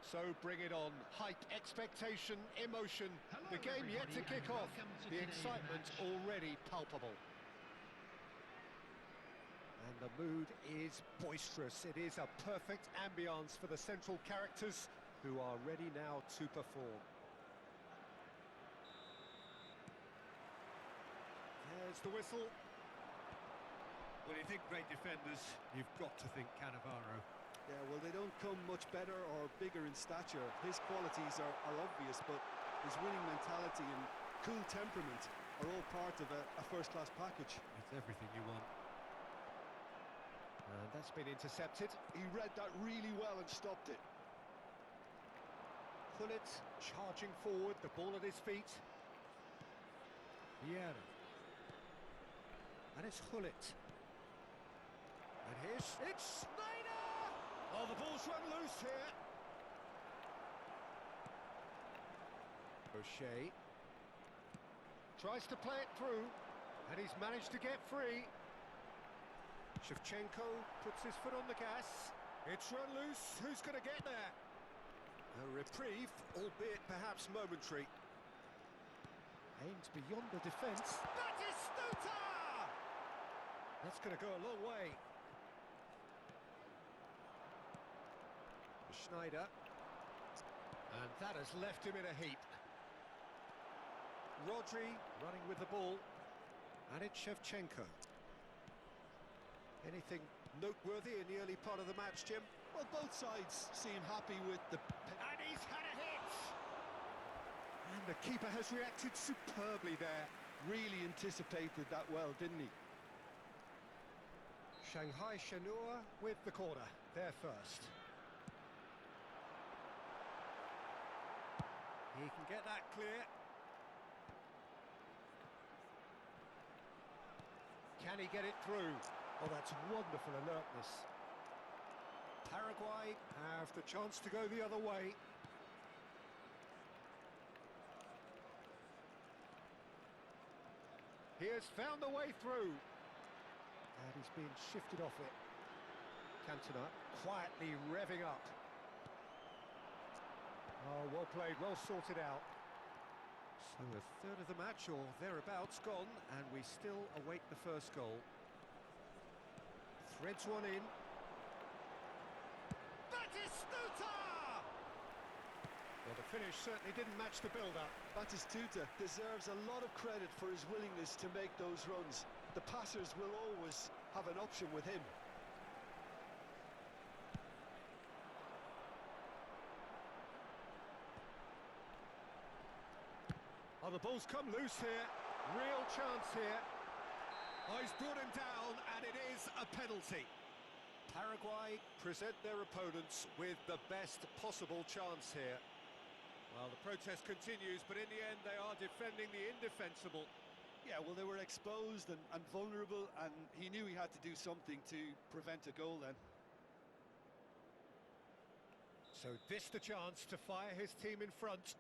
So bring it on. Hype, expectation, emotion. Hello, The game yet to everybody, kick and off. welcome to The today's excitement match. already palpable. And the mood is boisterous. It is a perfect ambience for the central characters who are ready now to perform. There's the whistle. When you think great defenders, you've got to think Cannavaro. Yeah, well, they don't come much better or bigger in stature. His qualities are obvious, but his winning mentality and cool temperament are all part of a first-class package. It's everything you want. And that's been intercepted. He read that really well and stopped it. Gullit charging forward, the ball at his feet. Vieira. And it's Gullit. And here's... It's Snyder! Oh, the ball's run loose here. O'Shea. Tries to play it through. And he's managed to get free. Shevchenko puts his foot on the gas. It's run loose. Who's going to get there? A reprieve, albeit perhaps momentary. Aims beyond the defence. Batistuta! That's going to go a long way. Schneider. And that has left him in a heap. Rodri running with the ball. And it's Shevchenko. Anything noteworthy in the early part of the match, Jim? Well, both sides seem happy with the... And he's had a hit! And the keeper has reacted superbly there. Really anticipated that well, didn't he? Shanghai Shenhua with the corner, there first. He can get that clear. Can he get it through? Oh, that's wonderful alertness. Paraguay have the chance to go the other way. He has found the way through. And he's being shifted off it. Cantona quietly revving up. Oh, well played, well sorted out. So a third of the match, or thereabouts, gone, and we still await the first goal. Threads one in. Batistuta! Well, the finish certainly didn't match the build-up. Batistuta deserves a lot of credit for his willingness to make those runs. The passers will always have an option with him. Oh, the ball's come loose here. Real chance here. Oh, he's brought him down, and it is a penalty. Paraguay present their opponents with the best possible chance here. Well, the protest continues, but in the end they are defending the indefensible. Yeah, well, they were exposed and vulnerable, and he knew he had to do something to prevent a goal then. So this the chance to fire his team in front.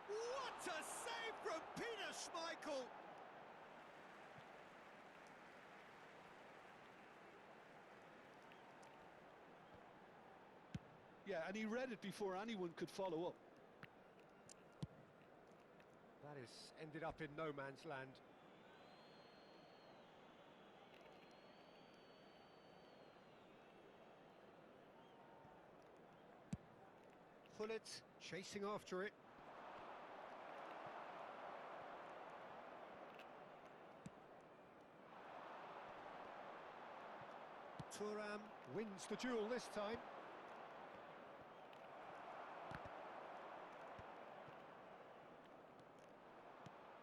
What a save from Peter Schmeichel! Yeah, and he read it before anyone could follow up. That is ended up in no man's land. Gullit chasing after it. Thuram wins the duel this time.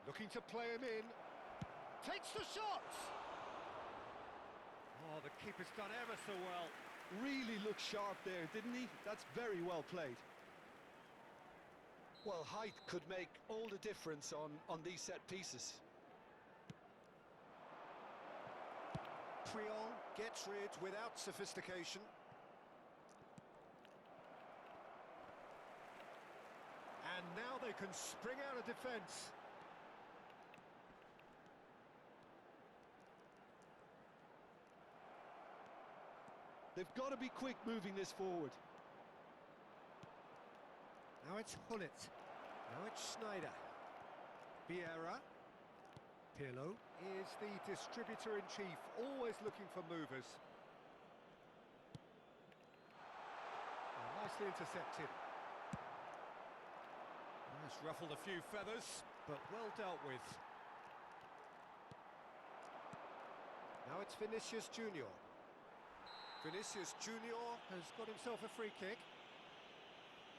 Looking to play him in. Takes the shot! Oh, the keeper's done ever so well. Really looked sharp there, didn't he? That's very well played. Well, height could make all the difference on these set pieces. Puyol gets rid without sophistication. they can spring out of defence. They've got to be quick moving this forward. Now it's Hullet. Now it's Schneider. Vieira. Pirlo is the distributor-in-chief, always looking for movers. Nicely intercepted. That's ruffled a few feathers, but well dealt with. Now it's Vinicius Junior. Vinicius Junior has got himself a free kick.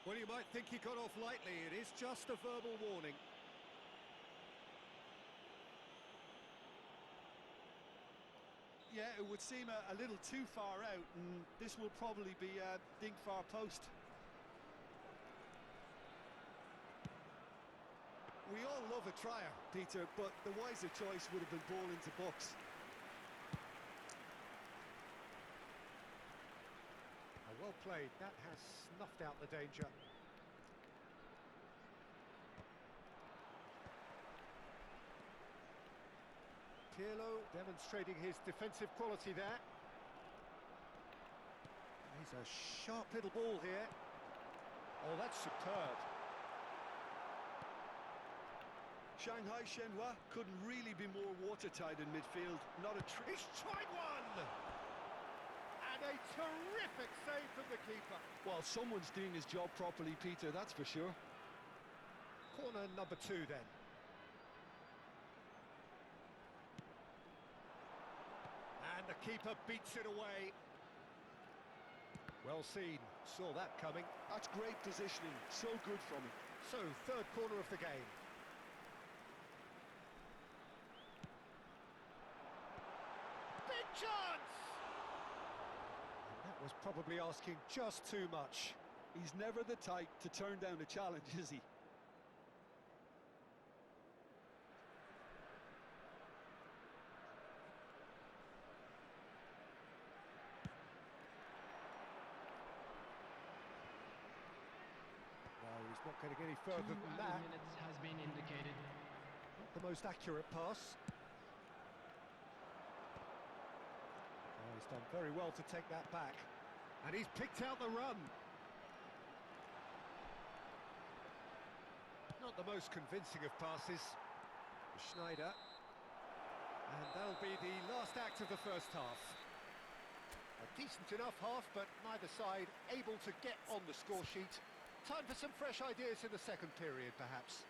Well, you might think he got off lightly. It is just a verbal warning. Yeah, it would seem a little too far out, and this will probably be a dink far post. We all love a trier, Peter, but the wiser choice would have been ball into box. Well played. That has snuffed out the danger. Pirlo demonstrating his defensive quality there. He's a sharp little ball here. Oh, that's superb. Shanghai Shenhua couldn't really be more watertight in midfield. Not a trick. He's tried one! And a terrific save from the keeper. Well, someone's doing his job properly, Peter, that's for sure. Corner number 2 then. And the keeper beats it away. Well seen, saw that coming. That's great positioning, so good from him. So, third corner of the game. Big chance! And that was probably asking just too much. He's never the type to turn down a challenge, is he? No, he's not getting any further than that. 2 minutes has been indicated. Not the most accurate pass. Oh, he's done very well to take that back. And he's picked out the run. Not the most convincing of passes. Schneider. And that'll be the last act of the first half. A decent enough half, but neither side able to get on the score sheet. Time for some fresh ideas in the second period, perhaps.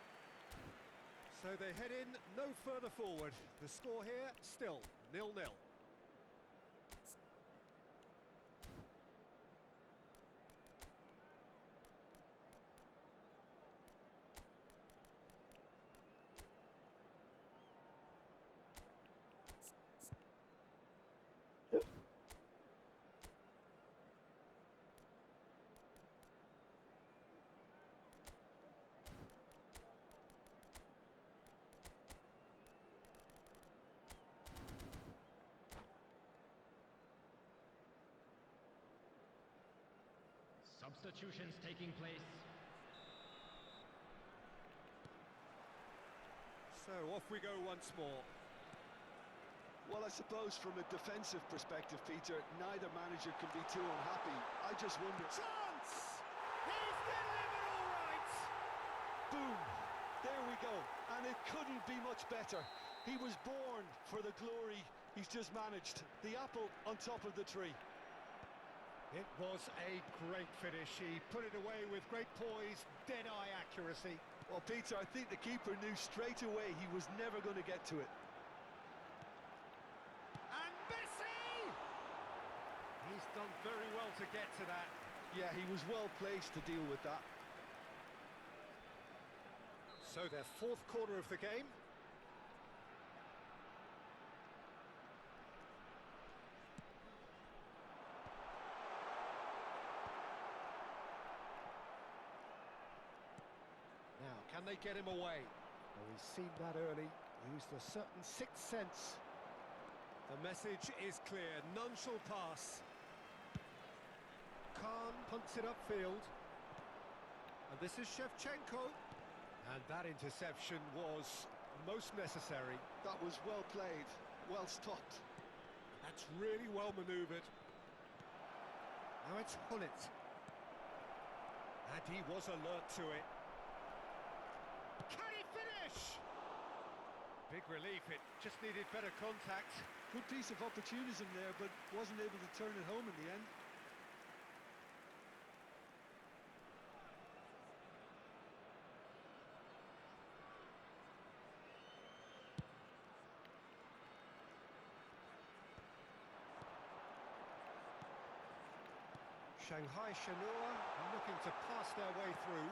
So they head in no further forward. The score here, still 0-0. Substitutions taking place. So off we go once more. Well, I suppose from a defensive perspective, Peter, neither manager can be too unhappy. I just wonder... Chance! He's delivered all right! Boom! There we go. And it couldn't be much better. He was born for the glory he's just managed. The apple on top of the tree. It was a great finish. He put it away with great poise, dead-eye accuracy. Well, Peter, I think the keeper knew straight away he was never going to get to it. And Messi! He's done very well to get to that. Yeah, he was well placed to deal with that. So their fourth quarter of the game. Now, can they get him away? Well, we've seen that early. Used a certain sixth sense. The message is clear. None shall pass. Khan punts it upfield. And this is Shevchenko. And that interception was most necessary. That was well played, well stopped. That's really well manoeuvred. Now it's Hullet. And he was alert to it. Can he finish? Big relief, it just needed better contact. Good piece of opportunism there, but wasn't able to turn it home in the end. Shanghai Shenhua looking to pass their way through.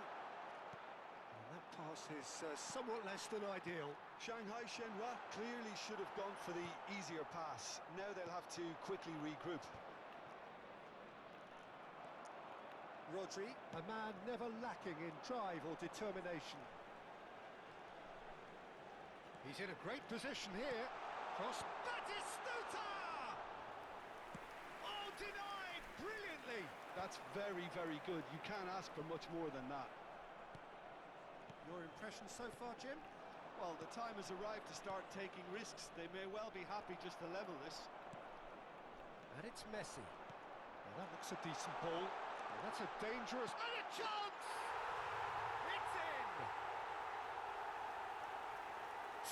And that pass is somewhat less than ideal. Shanghai Shenhua clearly should have gone for the easier pass. Now they'll have to quickly regroup. Rodri, a man never lacking in drive or determination. He's in a great position here. Cross. Batistuta! Oh, denied brilliantly. That's very, very good. You can't ask for much more than that. Your impression so far, Jim? Well, the time has arrived to start taking risks. They may well be happy just to level this. And it's Messi. Well, that looks a decent ball. And that's a dangerous... And a chance! It's in!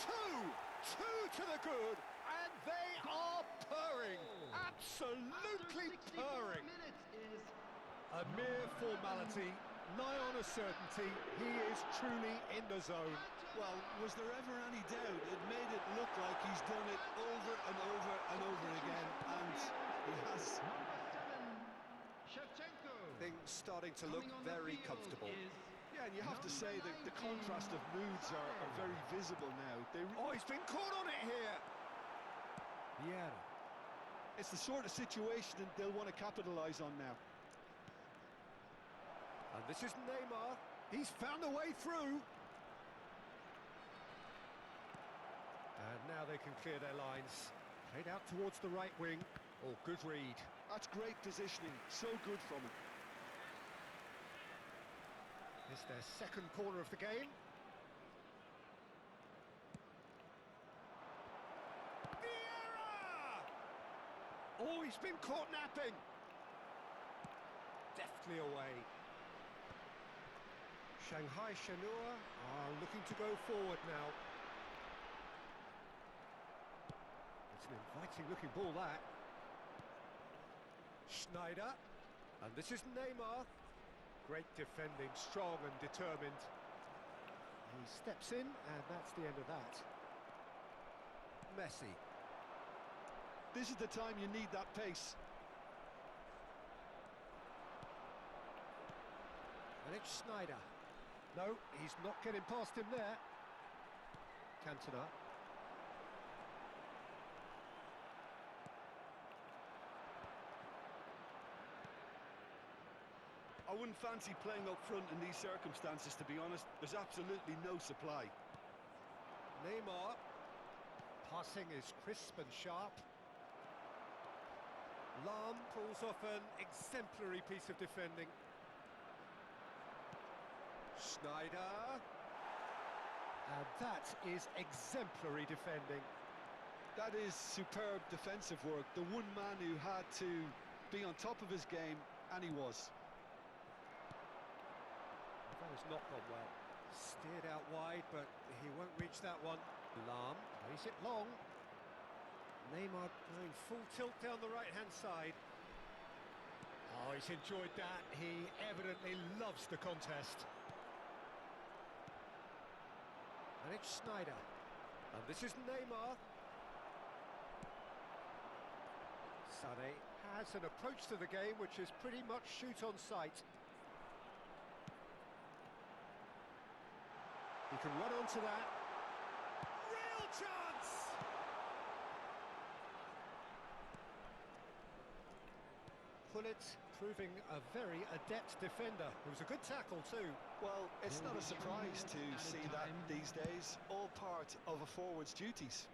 Two to the good, and they are purring. Absolutely purring. A mere formality, nigh on a certainty. He is truly in the zone. Well, was there ever any doubt? It made it look like he's done it over and over and over again, and he has. Things starting to look very comfortable. Yeah, and you have to say that the contrast of moods are very visible now. Oh, he's been caught on it here. Yeah. It's the sort of situation that they'll want to capitalise on now. And this is Neymar. He's found a way through. And now they can clear their lines. Played out towards the right wing. Oh, good read. That's great positioning. So good from him. It's their second corner of the game. Vieira! Oh, he's been caught napping. Deftly away. Shanghai Shenhua are looking to go forward now. It's an inviting looking ball, that. Schneider. And this is Neymar. Great defending, strong and determined. He steps in, and that's the end of that. Messi. This is the time you need that pace. And it's Schneider. No, he's not getting past him there. Cantona. I wouldn't fancy playing up front in these circumstances, to be honest. There's absolutely no supply. Neymar. Passing is crisp and sharp. Lahm pulls off an exemplary piece of defending. Schneider. And that is exemplary defending. That is superb defensive work. The one man who had to be on top of his game, and he was. That has not gone well. Steered out wide, but he won't reach that one. Lahm plays it long. Neymar going full tilt down the right-hand side. Oh, he's enjoyed that. He evidently loves the contest. And it's Schneider. And this is Neymar. Sané has an approach to the game which is pretty much shoot on sight. He can run onto that. Real chance! Hullet proving a very adept defender. It was a good tackle too. Well, it's not a surprise to see that these days. All part of a forward's duties.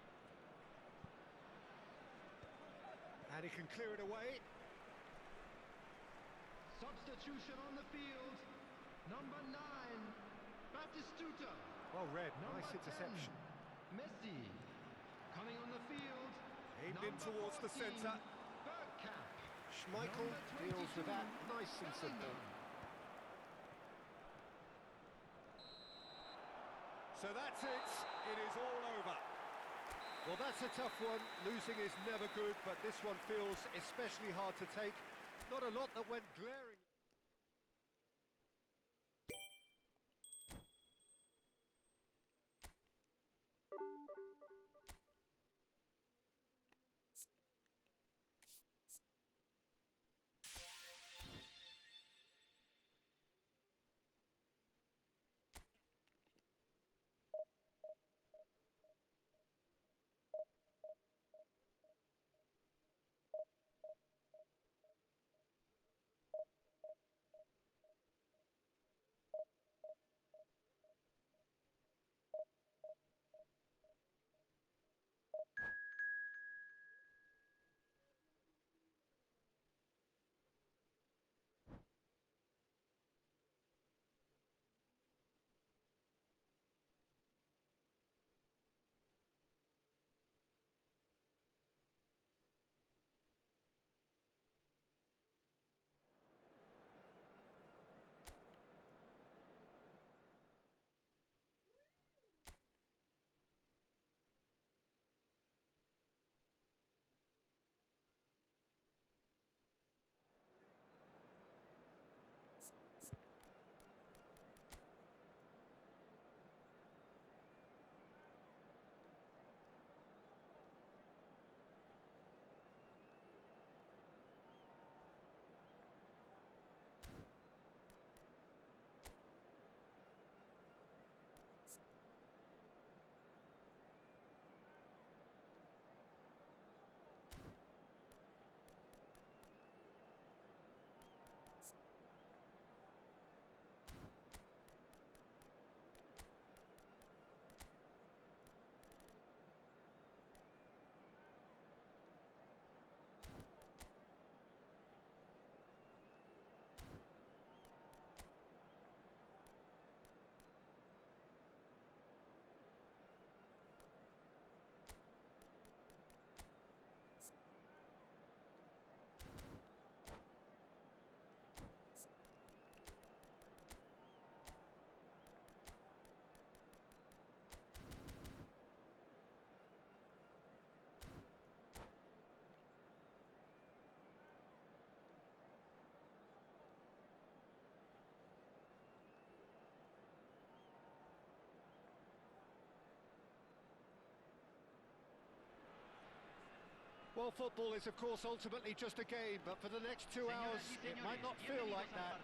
And he can clear it away. Substitution on the field. Number 9, Batistuta. Well read, Number nice 10, interception. Messi. Coming on the field. Aimed in Number towards the 14, centre. Bergkamp. Schmeichel Number deals with 22, that, nice and simple. Bellingham. So that's it, it is all over. Well, that's a tough one. Losing is never good, but this one feels especially hard to take. Not a lot that went glaring. Well, football is, of course, ultimately just a game, but for the next 2 hours, it might not feel like that.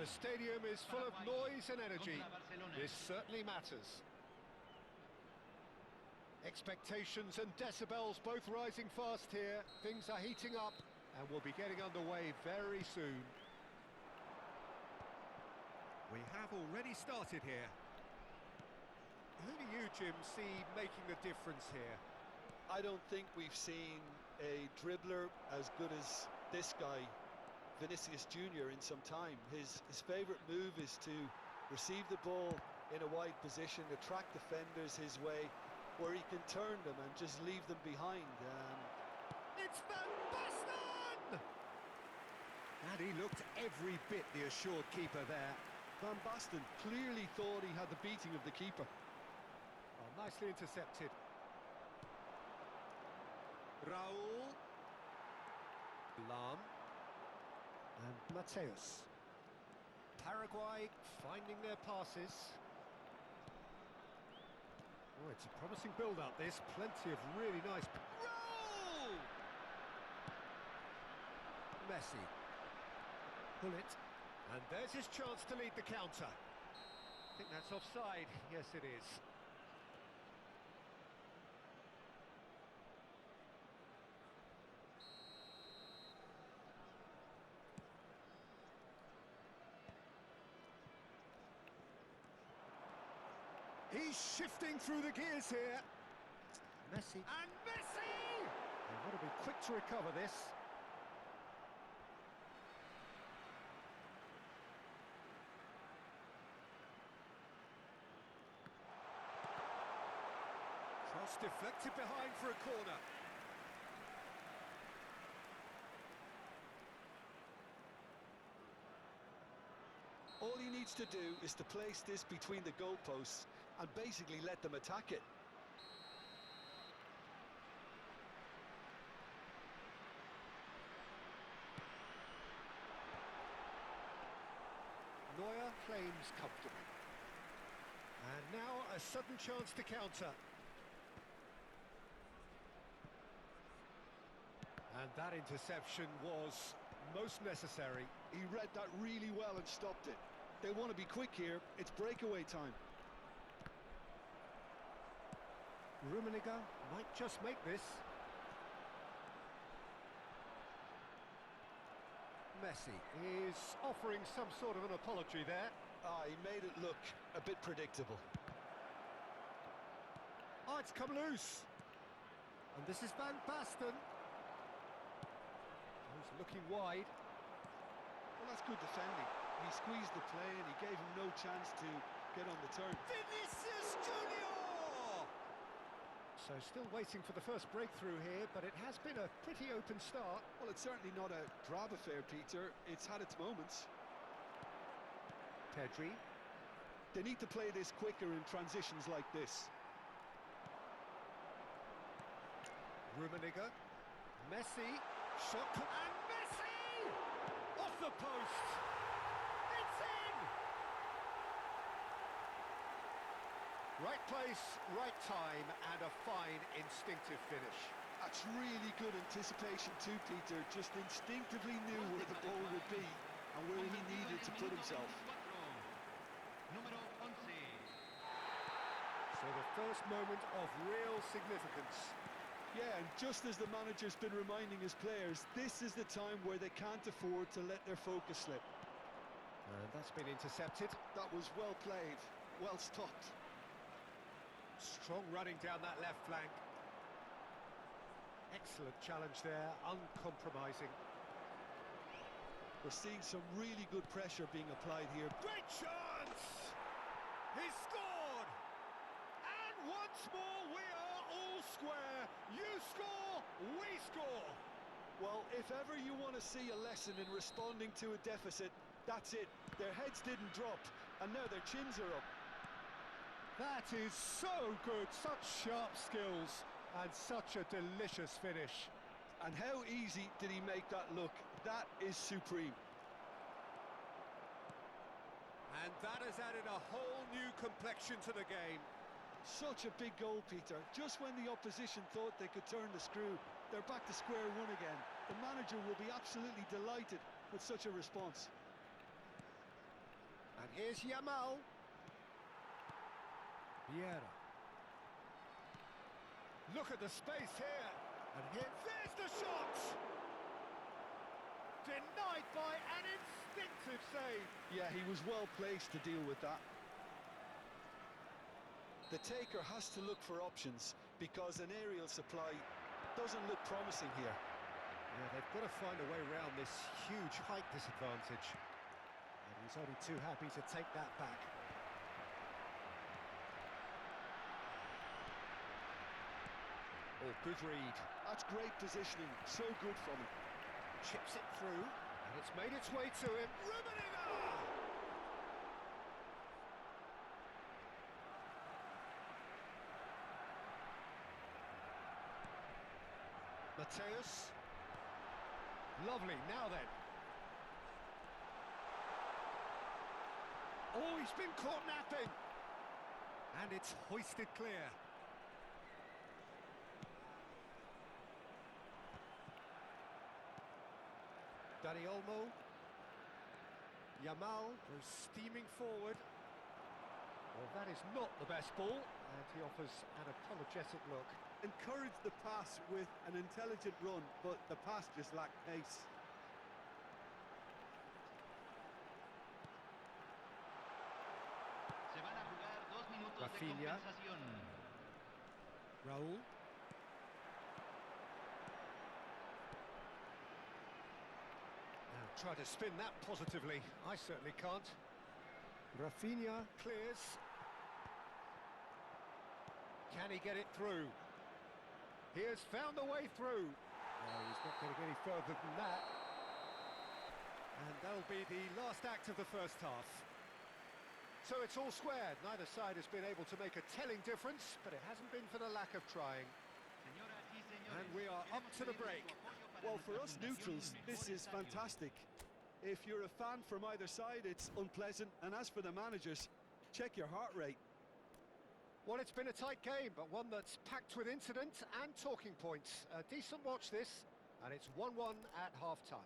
The stadium is full of noise and energy. This certainly matters. Expectations and decibels both rising fast here. Things are heating up, and we'll be getting underway very soon. We have already started here. Who do you, Jim, see making the difference here? I don't think we've seen a dribbler as good as this guy, Vinicius Junior, in some time. His favourite move is to receive the ball in a wide position, attract defenders his way, where he can turn them and just leave them behind. It's Van Basten! And he looked every bit the assured keeper there. Van Basten clearly thought he had the beating of the keeper. Oh, nicely intercepted. Raul. Lam. And Mateus. Paraguay finding their passes. Oh, it's a promising build-up, this. Plenty of really nice... Roll! Messi. Pull it. And there's his chance to lead the counter. I think that's offside. Yes, it is. He's shifting through the gears here. Messi. And Messi! They've got to be quick to recover this. Cross deflected behind for a corner. All he needs to do is to place this between the goalposts and basically let them attack it. Neuer claims comfortably. And now a sudden chance to counter. And that interception was most necessary. He read that really well and stopped it. They want to be quick here. It's breakaway time. Rummenigge might just make this. Messi is offering some sort of an apology there. He made it look a bit predictable. Oh, it's come loose. And this is Van Basten. He's looking wide. Well, that's good defending. He squeezed the play and he gave him no chance to get on the turn. Vinicius Junior! So still waiting for the first breakthrough here, but it has been a pretty open start. Well, it's certainly not a drab affair, Peter. It's had its moments. Pedri. They need to play this quicker in transitions like this. Rummenigge. Messi. Shot. And Messi! Off the post! It's in! Right place, right time, and a fine instinctive finish. That's really good anticipation too, Peter. Just instinctively knew where the ball would be and where he needed to put himself. Número 11. So the first moment of real significance. Yeah, and just as the manager's been reminding his players, this is the time where they can't afford to let their focus slip. And that's been intercepted. That was well played, well stopped. Strong running down that left flank. Excellent challenge there, uncompromising. We're seeing some really good pressure being applied here. Great chance! He scored! And once more we are all square. You score, we score. Well, if ever you want to see a lesson in responding to a deficit, that's it. Their heads didn't drop, and now their chins are up. That is so good, such sharp skills, and such a delicious finish. And how easy did he make that look? That is supreme. And that has added a whole new complexion to the game. Such a big goal, Peter. Just when the opposition thought they could turn the screw, they're back to square one again. The manager will be absolutely delighted with such a response. And here's Yamal. Vieira. Look at the space here. And there's the shot! Denied by an instinctive save. Yeah, he was well placed to deal with that. The taker has to look for options because an aerial supply doesn't look promising here. Yeah, they've got to find a way around this huge height disadvantage. And he's only too happy to take that back. Oh, good read. That's great positioning, so good from him. Chips it through, and it's made its way to him. Rummenigge! Mateus. Lovely, now then. Oh, he's been caught napping. And it's hoisted clear. Dani Olmo. Yamal goes steaming forward. Well, that is not the best ball, and he offers an apologetic look. Encouraged the pass with an intelligent run, but the pass just lacked pace. Se van a jugar 2 minutos de Rafinha. compensación. Raul. Now try to spin that positively. I certainly can't. Rafinha clears. Can he get it through? He has found a way through. No, he's not going to get any further than that. And that'll be the last act of the first half. So it's all squared. Neither side has been able to make a telling difference, but it hasn't been for the lack of trying. Señoras y señores, And we are up to the break. Well, for us neutrals, this is fantastic. If you're a fan from either side, it's unpleasant. And as for the managers, check your heart rate. Well, it's been a tight game, but one that's packed with incident and talking points. A decent watch this, and it's 1-1 at half-time.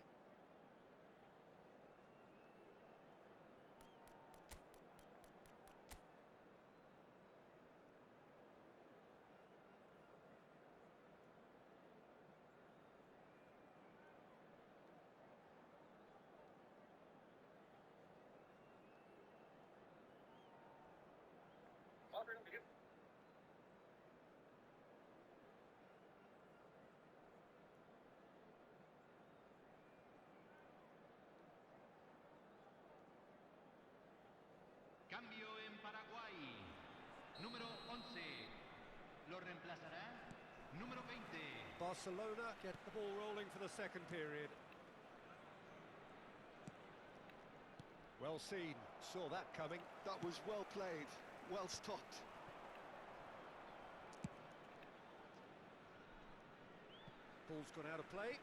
Cambio en Paraguay. Número 11. Lo reemplazará número 20. Barcelona get the ball rolling for the second period. Well seen, saw that coming. That was well played, well stopped. Ball's gone out of play.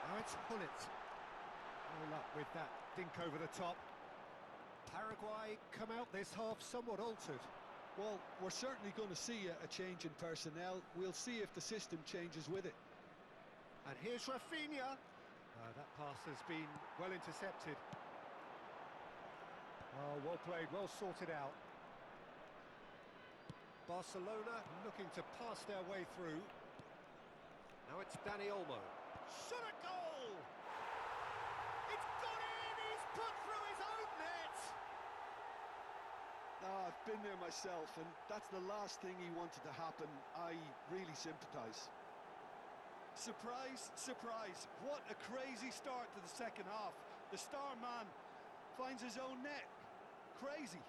Now it's Hullet. No luck with that dink over the top. Paraguay come out this half somewhat altered. Well, we're certainly going to see a change in personnel. We'll see if the system changes with it. And here's Rafinha. That pass has been well intercepted. Oh, well played, well sorted out. Barcelona looking to pass their way through. Now it's Dani Olmo. Shot a goal! It's gone in! He's put through his own net! I've been there myself, and that's the last thing he wanted to happen. I really sympathise. Surprise, surprise. What a crazy start to the second half. The star man finds his own net. Crazy.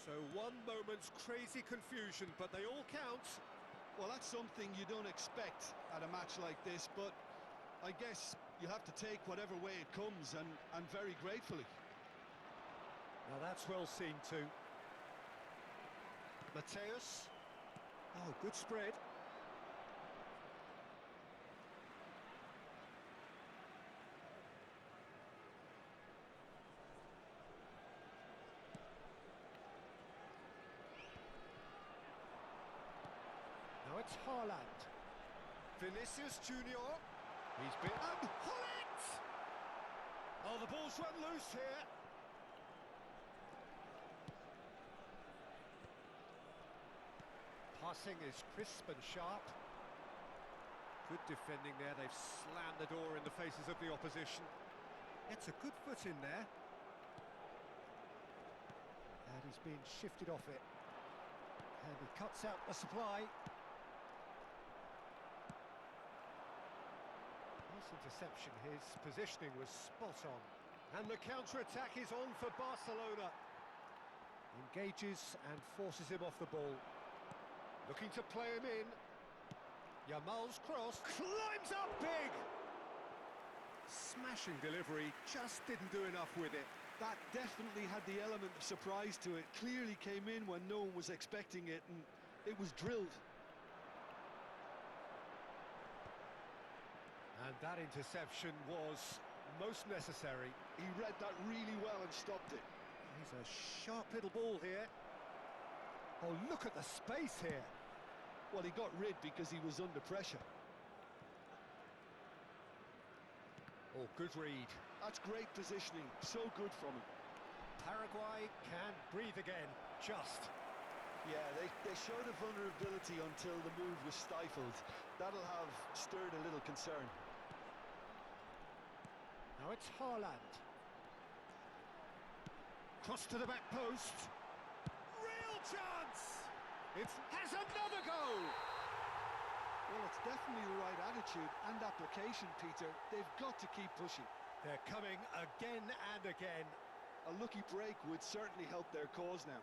So one moment's crazy confusion, but they all count. Well, that's something you don't expect at a match like this, but I guess you have to take whatever way it comes, and very gratefully. Now that's well seen too. Mateus. Oh, good spread. Now it's Haaland. Vinicius Junior. He's been... And Hullet! Oh, the ball's run loose here. Passing is crisp and sharp. Good defending there. They've slammed the door in the faces of the opposition. It's a good foot in there. And he's being shifted off it. And he cuts out the supply. Nice interception. His positioning was spot on. And the counter-attack is on for Barcelona. Engages and forces him off the ball. Looking to play him in. Yamal's cross climbs up big. Smashing delivery, just didn't do enough with it. That definitely had the element of surprise to it. Clearly came in when no one was expecting it, and it was drilled. And that interception was most necessary. He read that really well and stopped it. He's a sharp little ball here. Oh, look at the space here. Well, he got rid because he was under pressure. Oh, good read. That's great positioning, so good from him. Paraguay can breathe again, just. Yeah, they showed a vulnerability until the move was stifled. That'll have stirred a little concern. Now it's Haaland. Cross to the back post. Real chance! It has another goal! Well, it's definitely the right attitude and application, Peter. They've got to keep pushing. They're coming again and again. A lucky break would certainly help their cause now.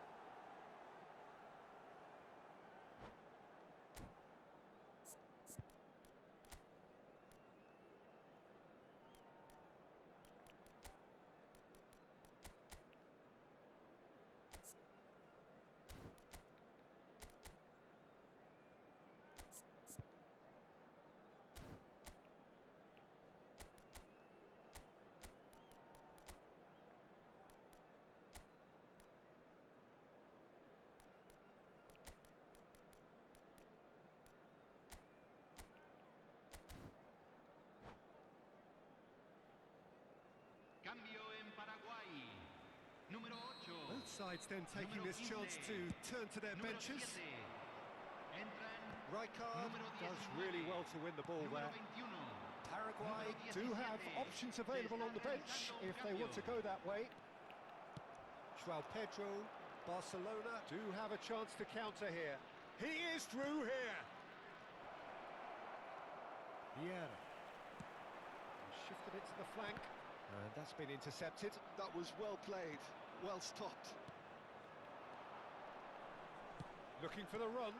Cambio en Paraguay. Número 8. Both sides then taking Número this chance 15. to turn to their Número benches. 7. Entran Rijkaard Número does 19. really well to win the ball número there. 21. Paraguay Número do have 17. options available on the bench Está realizando un if they want to cambio. go that way. João Pedro, Barcelona do have a chance to counter here. He is through here. Vieira. Shifted it to the flank. And that's been intercepted. That was well played, well stopped. Looking for the run.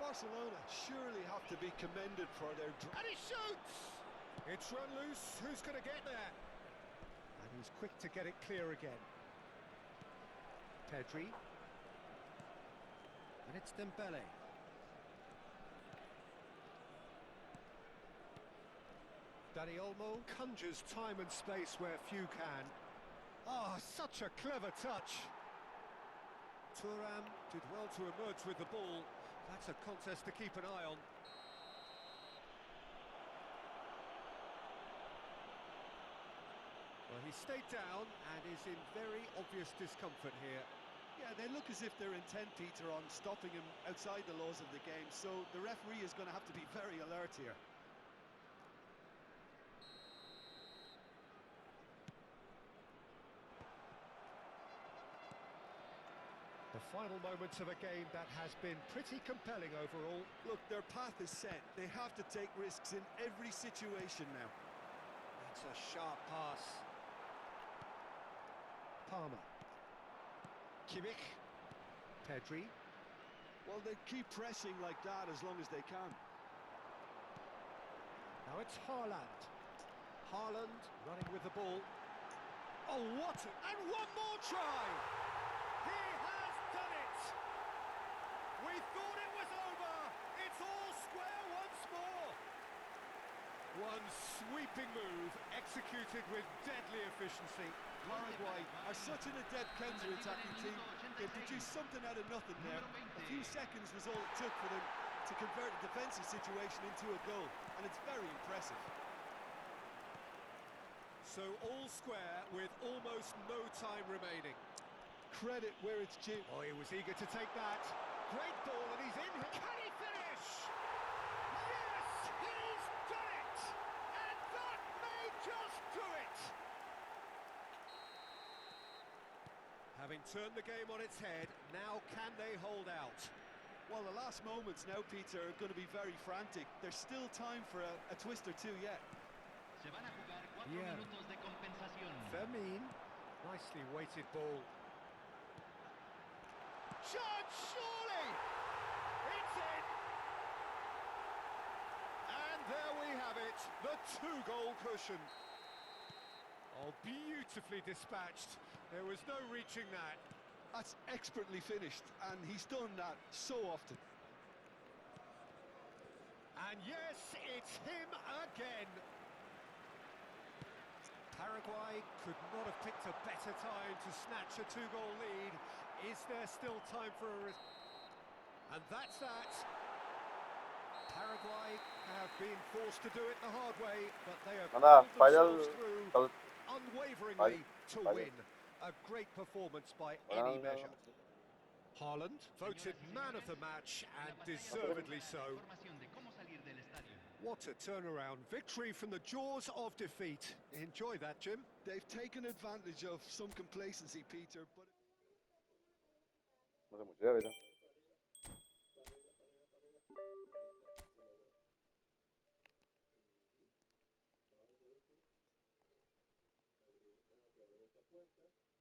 Barcelona surely have to be commended for their... And he shoots! It's run loose. Who's going to get there? And he's quick to get it clear again. Pedri. And it's Dembele. Dani Olmo conjures time and space where few can. Ah, such a clever touch. Thuram did well to emerge with the ball. That's a contest to keep an eye on. Well, he stayed down and is in very obvious discomfort here. Yeah, they look as if they're intent, Peter, on stopping him outside the laws of the game, so the referee is going to have to be very alert here. The final moments of a game that has been pretty compelling overall. Look, their path is set. They have to take risks in every situation now. That's a sharp pass. Palmer. Kimmich. Pedri. Well, they keep pressing like that as long as they can. Now it's Haaland. Haaland running with the ball. Oh, what? And one more try! He has done it! We thought it was over! It's all square once more! One sweeping move, executed with deadly efficiency. Paraguay are such an adept counter-attacking team. They produced something out of nothing there. A few seconds was all it took for them to convert a defensive situation into a goal, and it's very impressive. So all square with almost no time remaining. Credit where it's due. Oh, he was eager to take that. Great ball, and he's in. Can he finish? Yes, he's done it! And that may just do it! Having turned the game on its head, now can they hold out? Well, the last moments now, Peter, are going to be very frantic. There's still time for a twist or two yet. Se van a jugar 4 Yeah. minutos de compensación. Fermin, nicely weighted ball. Shot, surely! It's in! And there we have it, the 2-goal cushion. Oh, beautifully dispatched. There was no reaching that. That's expertly finished, and he's done that so often. And yes, it's him again. Paraguay could not have picked a better time to snatch a 2-goal lead. Is there still time for a... And that's that. Paraguay have been forced to do it the hard way, but they have Nada, pulled falla themselves through unwaveringly to falla. win. A great performance by Nada, any nada, measure. Haaland, voted man of the match, and deservedly so. Información de cómo salir del estadio. What a turnaround. Victory from the jaws of defeat. Enjoy that, Jim. They've taken advantage of some complacency, Peter, but... No sé mucho, ya verá. cuenta.